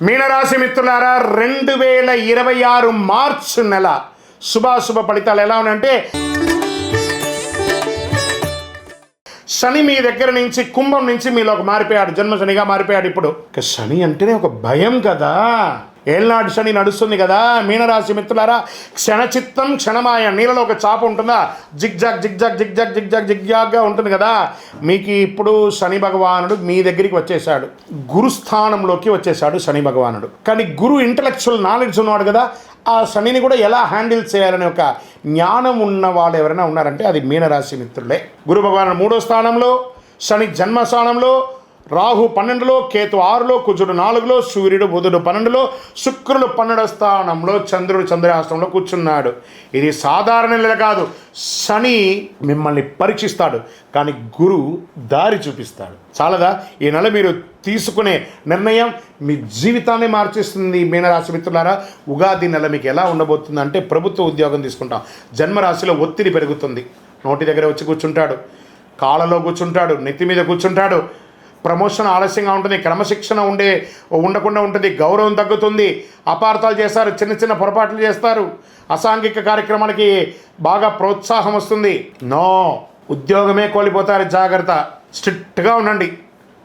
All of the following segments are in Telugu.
మీనరాశి మిత్రులారా, 2026 మార్చ్ నెల శుభాశుభ ఫలితాలు ఎలా ఉన్నాయంటే, శని మీ దగ్గర నుంచి కుంభం నుంచి మీలోకి మారిపోయాడు, జన్మ శనిగా మారిపోయాడు. ఇప్పుడు శని అంటేనే ఒక భయం కదా, ఏళ్ళనాడు శని నడుస్తుంది కదా. మీనరాశి మిత్రులారా, క్షణచిత్తం క్షణమాయ, నీళ్ళలో ఒక చాప ఉంటుందా, జిగ్జాగ్ జిగ్జాగ్ జిగ్జాగ్ జిగ్జాగ్ జిగ్జాగ్గా ఉంటుంది కదా. మీకు ఇప్పుడు శని భగవానుడు మీ దగ్గరికి వచ్చేసాడు, గురుస్థానంలోకి వచ్చేసాడు శని భగవానుడు. కానీ గురు ఇంటలెక్చువల్ నాలెడ్జ్ ఉన్నవాడు కదా, ఆ శనిని కూడా ఎలా హ్యాండిల్ చేయాలనే ఒక జ్ఞానం ఉన్న వాళ్ళు ఎవరైనా ఉన్నారంటే అది మీనరాశి మిత్రులే. గురు భగవానుడు 3వ స్థానంలో, శని జన్మస్థానంలో, రాహు 12లో, కేతు 6లో, కుజుడు 4లో, సూర్యుడు బుధుడు 12లో, శుక్రుడు 12వ స్థానంలో, చంద్రుడు చంద్రాష్టంలో కూర్చున్నాడు. ఇది సాధారణ నెల కాదు. శని మిమ్మల్ని పరీక్షిస్తాడు, కానీ గురువు దారి చూపిస్తాడు. చాలదా? ఈ నెల మీరు తీసుకునే నిర్ణయం మీ జీవితాన్ని మార్చేస్తుంది. మీనరాశి మిత్రులారా, ఉగాది నెల మీకు ఎలా ఉండబోతుంది అంటే, ప్రభుత్వ ఉద్యోగం తీసుకుంటాం, జన్మరాశిలో ఒత్తిడి పెరుగుతుంది. నోటి దగ్గర వచ్చి కూర్చుంటాడు, కాళ్ళలో కూర్చుంటాడు, నెత్తి మీద కూర్చుంటాడు. ప్రమోషన్ ఆలస్యంగా ఉంటుంది, క్రమశిక్షణ ఉండకుండా ఉంటుంది, గౌరవం తగ్గుతుంది, అపార్థాలు చేస్తారు, చిన్న చిన్న పొరపాట్లు చేస్తారు, అసాంఘిక కార్యక్రమాలకి బాగా ప్రోత్సాహం వస్తుంది. నో, ఉద్యోగమే కోల్పోతారు, జాగ్రత్త. స్ట్రిక్ట్గా ఉండండి.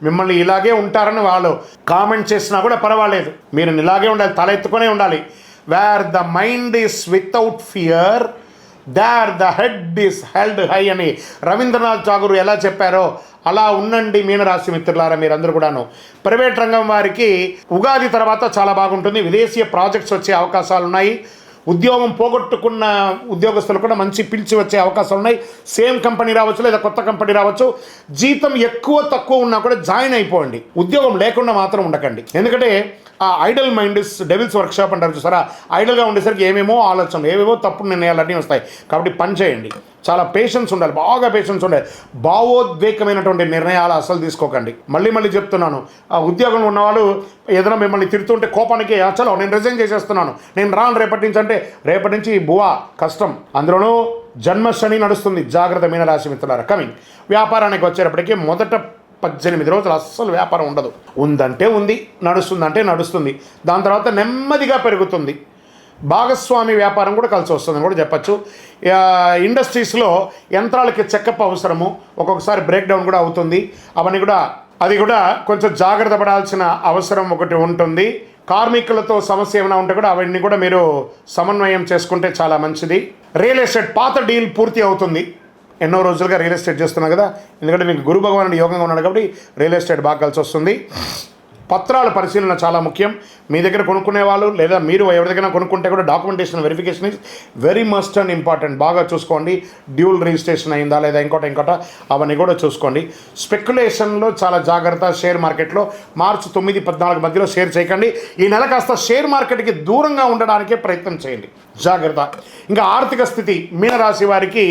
మిమ్మల్ని ఇలాగే ఉంటారని వాళ్ళు కామెంట్ చేసినా కూడా పర్వాలేదు, మీరు ఇలాగే ఉండాలి, తల ఎత్తుకొనే ఉండాలి. Where the mind is without fear, there the head is held high అని రవీంద్రనాథ్ ఠాగూర్ ఎలా చెప్పారో అలా ఉండండి. మీనరాశి మిత్రులారా, మీరందరూ కూడాను. ప్రైవేట్ రంగం వారికి ఉగాది తర్వాత చాలా బాగుంటుంది. విదేశీయ ప్రాజెక్ట్స్ వచ్చే అవకాశాలు ఉన్నాయి. ఉద్యోగం పోగొట్టుకున్న ఉద్యోగస్తులు కూడా మంచి పిలిచి వచ్చే అవకాశాలు ఉన్నాయి. సేమ్ కంపెనీ రావచ్చు, లేదా కొత్త కంపెనీ రావచ్చు. జీతం ఎక్కువ తక్కువ ఉన్నా కూడా జాయిన్ అయిపోండి, ఉద్యోగం లేకుండా మాత్రం ఉండకండి. ఎందుకంటే ఆ Idol mind is devils workshop అంటారు చూసారా. ఐడల్గా ఉండేసరికి ఏమేమో ఆలోచనలు, ఏవేవో తప్పుడు నిర్ణయాలన్నీ వస్తాయి. కాబట్టి పని చేయండి, చాలా పేషెన్స్ ఉండాలి, బాగా పేషెన్స్ ఉండాలి. భావోద్వేగమైనటువంటి నిర్ణయాలు అసలు తీసుకోకండి. మళ్ళీ చెప్తున్నాను, ఆ ఉద్యోగంలో ఉన్నవాళ్ళు ఏదైనా మిమ్మల్ని తిడుతుంటే కోపానికి చలో నేను రిజైన్ చేసేస్తున్నాను, నేను రాను రేపటి నుంచి అంటే, రేపటి నుంచి బువా కష్టం. అందులోనూ జన్మ శని నడుస్తుంది, జాగ్రత్త మీనరాశి మిత్రులారా. కమింగ్ వ్యాపారానికి వచ్చేటప్పటికీ మొదట 18 రోజులు అస్సలు వ్యాపారం ఉండదు. ఉందంటే ఉంది, నడుస్తుందంటే నడుస్తుంది. దాని తర్వాత నెమ్మదిగా పెరుగుతుంది. భాగస్వామి వ్యాపారం కూడా కలిసి వస్తుందని కూడా చెప్పచ్చు. ఇండస్ట్రీస్లో యంత్రాలకి చెకప్ అవసరము, ఒక్కొక్కసారి బ్రేక్ డౌన్ కూడా అవుతుంది. అది కూడా కొంచెం జాగ్రత్త పడాల్సిన అవసరం ఒకటి ఉంటుంది. కార్మికులతో సమస్య ఏమైనా ఉంటే కూడా అవన్నీ కూడా మీరు సమన్వయం చేసుకుంటే చాలా మంచిది. రియల్ ఎస్టేట్ పాత డీల్ పూర్తి అవుతుంది. ఎన్నో రోజులుగా రియల్ ఎస్టేట్ చేస్తున్నాం కదా, ఎందుకంటే మీకు గురు భగవానుడు యోగంగా ఉన్నాడు కాబట్టి రియల్ ఎస్టేట్ బాగా కలిసి వస్తుంది. పత్రాల పరిశీలన చాలా ముఖ్యం. మీ దగ్గర కొనుక్కునే వాళ్ళు లేదా మీరు ఎవరి దగ్గర కొనుక్కుంటే కూడా documentation verification is very must and important. బాగా చూసుకోండి, డ్యూల్ రిజిస్ట్రేషన్ అయిందా లేదా ఇంకోట అవన్నీ కూడా చూసుకోండి. స్పెక్యులేషన్లో చాలా జాగ్రత్త. షేర్ మార్కెట్లో మార్చి 9, 14 మధ్యలో షేర్ చేయకండి. ఈ నెల కాస్త షేర్ మార్కెట్కి దూరంగా ఉండడానికే ప్రయత్నం చేయండి, జాగ్రత్త. ఇంకా ఆర్థిక స్థితి, మీనరాశి వారికి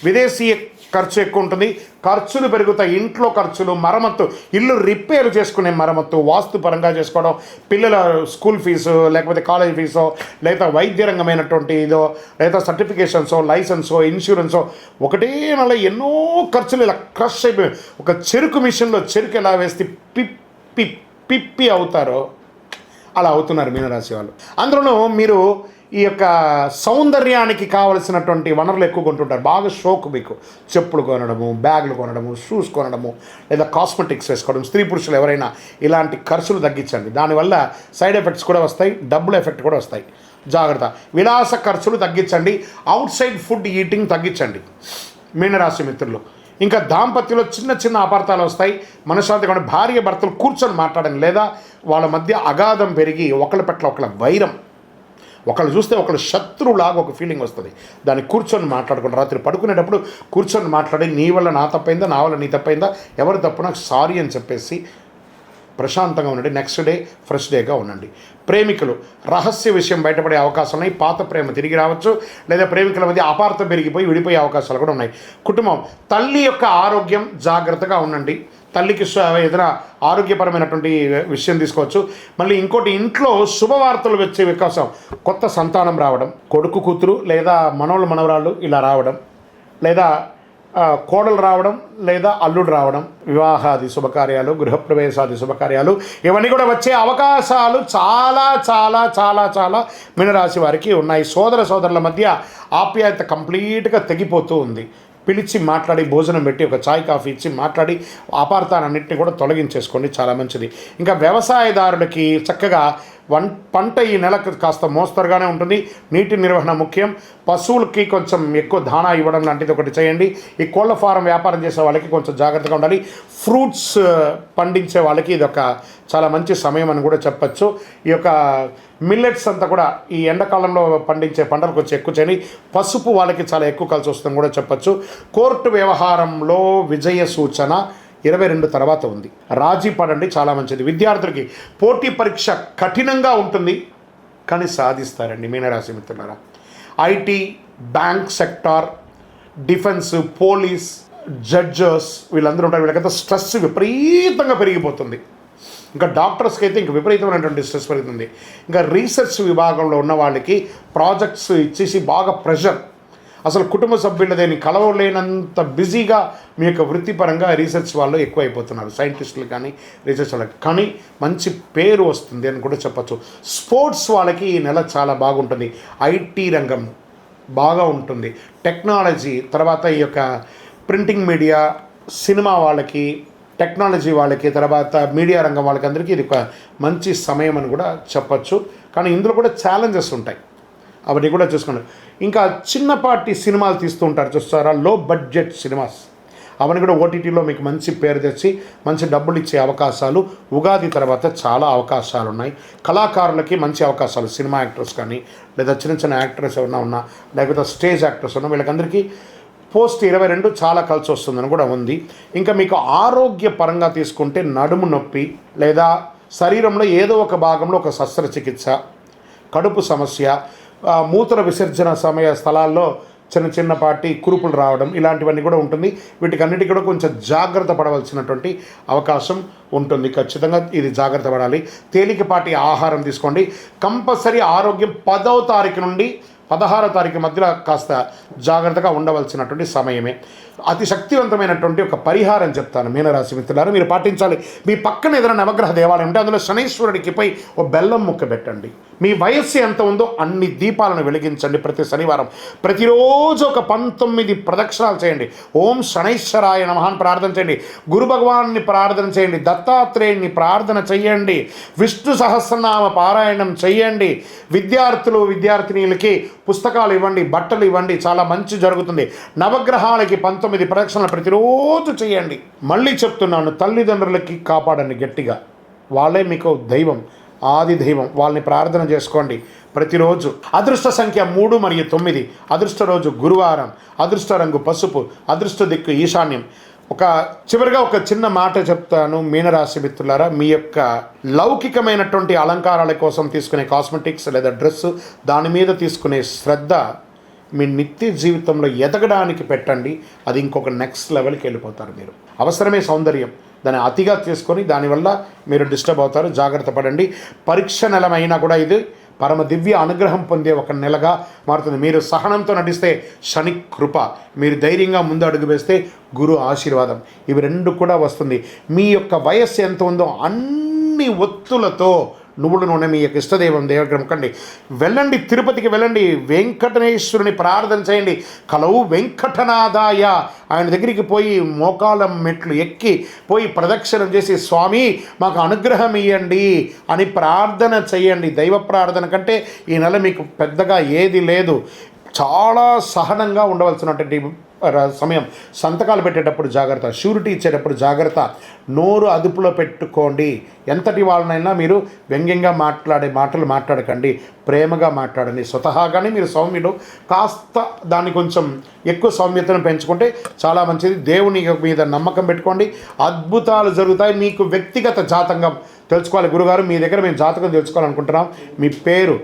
విదేశీ ఖర్చు ఎక్కువ ఉంటుంది, ఖర్చులు పెరుగుతాయి. ఇంట్లో ఖర్చులు, మరమ్మత్తు, ఇల్లు రిపేర్ చేసుకునే మరమ్మత్తు, వాస్తు పరంగా చేసుకోవడం, పిల్లల స్కూల్ ఫీజు లేకపోతే కాలేజ్ ఫీజో, లేదా వైద్య రంగమైనటువంటి ఇదో, లేదా సర్టిఫికేషన్సో, లైసెన్సో, ఇన్సూరెన్సో, ఒకటే నెల ఎన్నో ఖర్చులు ఇలా క్రష్ అయిపోయి, ఒక చెరుకు మిషన్లో చెరుకు ఎలా వేస్తే పిప్పి అవుతారో అలా అవుతున్నారు మీనరాశి వాళ్ళు. అందులోనూ మీరు ఈ యొక్క సౌందర్యానికి కావలసినటువంటి వనరులు ఎక్కువ కొంటుంటారు. బాగా షోకు మీకు చెప్పులు కొనడము, బ్యాగులు కొనడము, షూస్ కొనడము, లేదా కాస్మెటిక్స్ వేసుకోవడం. స్త్రీ పురుషులు ఎవరైనా ఇలాంటి ఖర్చులు తగ్గించండి. దానివల్ల సైడ్ ఎఫెక్ట్స్ కూడా వస్తాయి, డబ్బుల ఎఫెక్ట్ కూడా వస్తాయి, జాగ్రత్త. విలాస ఖర్చులు తగ్గించండి. అవుట్ సైడ్ ఫుడ్ ఈటింగ్ తగ్గించండి మీనరాశి మిత్రులు. ఇంకా దాంపత్యంలో చిన్న అపార్థాలు వస్తాయి. మనశ్శాంతి కూడా భార్య భర్తలు కూర్చొని మాట్లాడండి, లేదా వాళ్ళ మధ్య అగాధం పెరిగి ఒకళ్ళ పట్ల ఒకళ్ళ వైరం, ఒకళ్ళు చూస్తే ఒకళ్ళు శత్రువులాగా ఒక ఫీలింగ్ వస్తుంది. దాన్ని కూర్చొని మాట్లాడుకుంటారు. రాత్రి పడుకునేటప్పుడు కూర్చొని మాట్లాడి, నీ వల్ల నా తప్పైందా, నా వల్ల నీ తప్పైందా, ఎవరి తప్పు నాకు సారీ అని చెప్పేసి ప్రశాంతంగా ఉండండి. నెక్స్ట్ డే ఫ్రెష్ డేగా ఉండండి. ప్రేమికులు, రహస్య విషయం బయటపడే అవకాశం ఉన్నాయి. పాత ప్రేమ తిరిగి రావచ్చు, లేదా ప్రేమికుల మధ్య అపార్థం పెరిగిపోయి విడిపోయే అవకాశాలు కూడా ఉన్నాయి. కుటుంబం, తల్లి యొక్క ఆరోగ్యం జాగ్రత్తగా ఉండండి. తల్లికి ఏదైనా ఆరోగ్యపరమైనటువంటి విషయం తీసుకోవచ్చు. మళ్ళీ ఇంకోటి, ఇంట్లో శుభవార్తలు వచ్చే అవకాశం, కొత్త సంతానం రావడం, కొడుకు కూతురు లేదా మనవళ్ళు మనవరాళ్ళు ఇలా రావడం, లేదా కోడలు రావడం లేదా అల్లుడు రావడం, వివాహాది శుభకార్యాలు, గృహప్రవేశాది శుభకార్యాలు, ఇవన్నీ కూడా వచ్చే అవకాశాలు చాలా చాలా చాలా చాలా మీనరాశి వారికి ఉన్నాయి. సోదరుల మధ్య ఆప్యాయత కంప్లీట్గా తెగిపోతూ ఉంది. పిలిచి మాట్లాడి భోజనం పెట్టి ఒక చాయ్ కాఫీ ఇచ్చి మాట్లాడి అపార్థాలన్నింటినీ కూడా తొలగించేసుకోండి, చాలా మంచిది. ఇంకా వ్యవసాయదారులకి చక్కగా పంట ఈ నెలకు కాస్త మోస్తరుగానే ఉంటుంది. నీటి నిర్వహణ ముఖ్యం. పశువులకి కొంచెం ఎక్కువ దాణా ఇవ్వడం లాంటిది ఒకటి చేయండి. ఈ కోళ్ల ఫారం వ్యాపారం చేసే వాళ్ళకి కొంచెం జాగ్రత్తగా ఉండాలి. ఫ్రూట్స్ పండించే వాళ్ళకి ఇది ఒక చాలా మంచి సమయం అని కూడా చెప్పచ్చు. ఈ యొక్క మిల్లెట్స్ అంతా కూడా ఈ ఎండాకాలంలో పండించే పంటలు కొంచెం ఎక్కువ చేయండి. పసుపు వాళ్ళకి చాలా ఎక్కువ కలిసి వస్తుందని కూడా చెప్పచ్చు. కోర్టు వ్యవహారంలో విజయ సూచన 22 తర్వాత ఉంది. రాజీ పడండి, చాలా మంచిది. విద్యార్థులకి పోటీ పరీక్ష కఠినంగా ఉంటుంది కానీ సాధిస్తారండి మీనరాశి మిత్రులారా. IT, bank sector, defence, police, judges వీళ్ళందరూ ఉంటారు. వీళ్ళకైతే స్ట్రెస్ విపరీతంగా పెరిగిపోతుంది. ఇంకా డాక్టర్స్కి అయితే ఇంకా విపరీతమైనటువంటి స్ట్రెస్ పెరుగుతుంది. ఇంకా రీసెర్చ్ విభాగంలో ఉన్న వాళ్ళకి ప్రాజెక్ట్స్ ఇచ్చేసి బాగా ప్రెషర్, అసలు కుటుంబ సభ్యులు దేన్ని కలవలేనంత బిజీగా మీ యొక్క వృత్తిపరంగా రీసెర్చ్ వాళ్ళు ఎక్కువైపోతున్నారు. సైంటిస్టులు కానీ రీసెర్చ్ వాళ్ళకి కానీ మంచి పేరు వస్తుంది అని కూడా చెప్పచ్చు. స్పోర్ట్స్ వాళ్ళకి ఈ నెల చాలా బాగుంటుంది. ఐటీ రంగం బాగా ఉంటుంది. టెక్నాలజీ తర్వాత ఈ యొక్క ప్రింటింగ్ మీడియా, సినిమా వాళ్ళకి, టెక్నాలజీ వాళ్ళకి, తర్వాత మీడియా రంగం వాళ్ళకి అందరికీ ఇది ఒక మంచి సమయం అని కూడా చెప్పచ్చు. కానీ ఇందులో కూడా ఛాలెంజెస్ ఉంటాయి, అవన్నీ కూడా చూసుకోండి. ఇంకా చిన్నపాటి సినిమాలు తీస్తూ ఉంటారు చూస్తారా, లో బడ్జెట్ సినిమాస్, అవన్నీ కూడా ఓటీటీలో మీకు మంచి పేరు తెచ్చి మంచి డబ్బులు ఇచ్చే అవకాశాలు ఉగాది తర్వాత చాలా అవకాశాలు ఉన్నాయి. కళాకారులకి మంచి అవకాశాలు, సినిమా యాక్టర్స్ కానీ లేదా చిన్న చిన్న యాక్టర్స్ ఎవరైనా ఉన్నా లేకపోతే స్టేజ్ యాక్టర్స్ ఉన్నా వీళ్ళకందరికీ పోస్ట్ 22 చాలా కలిసి వస్తుందని కూడా ఉంది. ఇంకా మీకు ఆరోగ్యపరంగా తీసుకుంటే నడుము నొప్పి లేదా శరీరంలో ఏదో ఒక భాగంలో ఒక శస్త్రచికిత్స, కడుపు సమస్య, మూత్ర విసర్జన సమయ స్థలాల్లో చిన్నపాటి కురుపులు రావడం ఇలాంటివన్నీ కూడా ఉంటుంది. వీటికన్నిటికీ కూడా కొంచెం జాగ్రత్త పడవలసినటువంటి అవకాశం ఉంటుంది. ఖచ్చితంగా ఇది జాగ్రత్త పడాలి. తేలికపాటి ఆహారం తీసుకోండి. కంపల్సరీ ఆరోగ్యం 10వ తారీఖు నుండి 16వ తారీఖు మధ్యలో కాస్త జాగ్రత్తగా ఉండవలసినటువంటి సమయమే. అతి శక్తివంతమైనటువంటి ఒక పరిహారం చెప్తాను మీనరాశి మిత్రులారా, మీరు పాటించాలి. మీ పక్కన ఏదైనా నవగ్రహ దేవాలయం ఉంటే అందులో శనీశ్వరుడికి పై ఓ బెల్లం ముక్క పెట్టండి. మీ వయస్సు ఎంత ఉందో అన్ని దీపాలను వెలిగించండి. ప్రతి శనివారం ప్రతిరోజు ఒక 19 ప్రదక్షిణాలు చేయండి. ఓం శనైశ్వరాయ నమః అని ప్రార్థన చేయండి. గురు భగవాన్ని ప్రార్థన చేయండి. దత్తాత్రేయుని ప్రార్థన చేయండి. విష్ణు సహస్రనామ పారాయణం చేయండి. విద్యార్థినీలకి పుస్తకాలు ఇవ్వండి, బట్టలు ఇవ్వండి, చాలా మంచి జరుగుతుంది. నవగ్రహాలకి 19 ప్రదక్షిణలు ప్రతిరోజు చేయండి. మళ్ళీ చెప్తున్నాను, తల్లిదండ్రులకి కాపాడండి గట్టిగా. వాళ్ళే మీకు దైవం, ఆది దైవం. వాళ్ళని ప్రార్థన చేసుకోండి ప్రతిరోజు. అదృష్ట సంఖ్య 3 మరియు 9. అదృష్ట రోజు గురువారం. అదృష్ట రంగు పసుపు. అదృష్ట దిక్కు ఈశాన్యం. చివరిగా ఒక చిన్న మాట చెప్తాను మీనరాశి మిత్రులారా, మీ యొక్క లౌకికమైనటువంటి అలంకారాల కోసం తీసుకునే కాస్మెటిక్స్ లేదా డ్రెస్సు, దాని మీద తీసుకునే శ్రద్ధ మీ నిత్య జీవితంలో ఎదగడానికి పెట్టండి. అది ఇంకొక నెక్స్ట్ లెవెల్కి వెళ్ళిపోతారు మీరు. అవసరమే సౌందర్యం, దాన్ని అతిగా తీసుకొని దానివల్ల మీరు డిస్టర్బ్ అవుతారు. జాగ్రత్త పడండి. పరీక్ష నెలమైనా కూడా ఇది పరమ దివ్య అనుగ్రహం పొందే ఒక నెలగా మారుతుంది. మీరు సహనంతో నడిస్తే శని కృప, మీరు ధైర్యంగా ముందు అడుగు వేస్తే గురు ఆశీర్వాదం, ఇవి 2 కూడా వస్తుంది. మీ యొక్క వయస్సు ఎంత ఉందో అన్ని ఒత్తులతో నువ్వుల నూనె మీ యొక్క ఇష్టదైవం దేవగ్రహం కండి వెళ్ళండి. తిరుపతికి వెళ్ళండి. వెంకటేశ్వరుని ప్రార్థన చేయండి. కలవు వెంకటనాథాయ, ఆయన దగ్గరికి పోయి మోకాళ్ళ మెట్లు ఎక్కి పోయి ప్రదక్షిణం చేసి స్వామి మాకు అనుగ్రహం ఇవ్వండి అని ప్రార్థన చేయండి. దైవ ప్రార్థన కంటే ఈ నెల మీకు పెద్దగా ఏది లేదు. చాలా సహనంగా ఉండవలసినటువంటి సమయం. సంతకాలు పెట్టేటప్పుడు జాగ్రత్త, షూరిటీ ఇచ్చేటప్పుడు జాగ్రత్త. నోరు అదుపులో పెట్టుకోండి. ఎంతటి వాళ్ళనైనా మీరు వ్యంగ్యంగా మాట్లాడే మాటలు మాట్లాడకండి, ప్రేమగా మాట్లాడండి. స్వతహాగానే మీరు సౌమ్యులు, కాస్త దాన్ని కొంచెం ఎక్కువ సౌమ్యతను పెంచుకుంటే చాలా మంచిది. దేవుని మీద నమ్మకం పెట్టుకోండి, అద్భుతాలు జరుగుతాయి. మీకు వ్యక్తిగత జాతకం తెలుసుకోవాలి. గురుగారు మీ దగ్గర మేము జాతకం తెలుసుకోవాలనుకుంటున్నాం. మీ పేరు,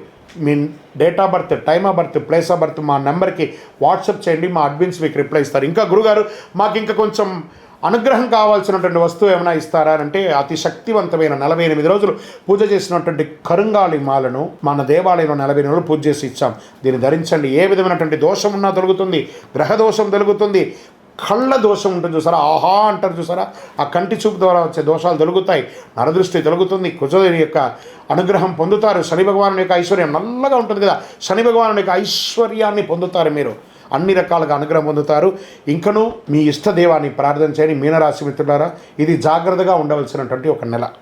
మీ date of birth, time of birth, place of birth మా నెంబర్కి వాట్సాప్ చేయండి. మా అడ్మిన్స్ మీకు రిప్లై ఇస్తారు. ఇంకా గురుగారు మాకు ఇంకా కొంచెం అనుగ్రహం కావాల్సినటువంటి వస్తువు ఏమైనా ఇస్తారా అంటే, అతి శక్తివంతమైన 48 రోజులు పూజ చేసినటువంటి కరుంగాళి మాలను మన దేవాలయంలో 48 రోజులు పూజ చేసి ఇచ్చాం. దీన్ని ధరించండి. ఏ విధమైనటువంటి దోషం ఉన్నా తొలగుతుంది, గ్రహ దోషం తొలగుతుంది, కళ్ళ దోషం ఉంటుంది చూసారా, ఆహా అంటారు చూసారా, ఆ కంటి చూపు ద్వారా వచ్చే దోషాలు తొలగుతాయి, నరదృష్టి తొలగుతుంది, కుజుని యొక్క అనుగ్రహం పొందుతారు, శని భగవాను యొక్క ఐశ్వర్యం నల్లగా ఉంటుంది కదా, శని భగవాను యొక్క ఐశ్వర్యాన్ని పొందుతారు, మీరు అన్ని రకాలుగా అనుగ్రహం పొందుతారు. ఇంకనూ మీ ఇష్టదేవాన్ని ప్రార్థన చేయని మీనరాశి మిత్రులారా, ఇది జాగ్రత్తగా ఉండవలసినటువంటి ఒక నెల.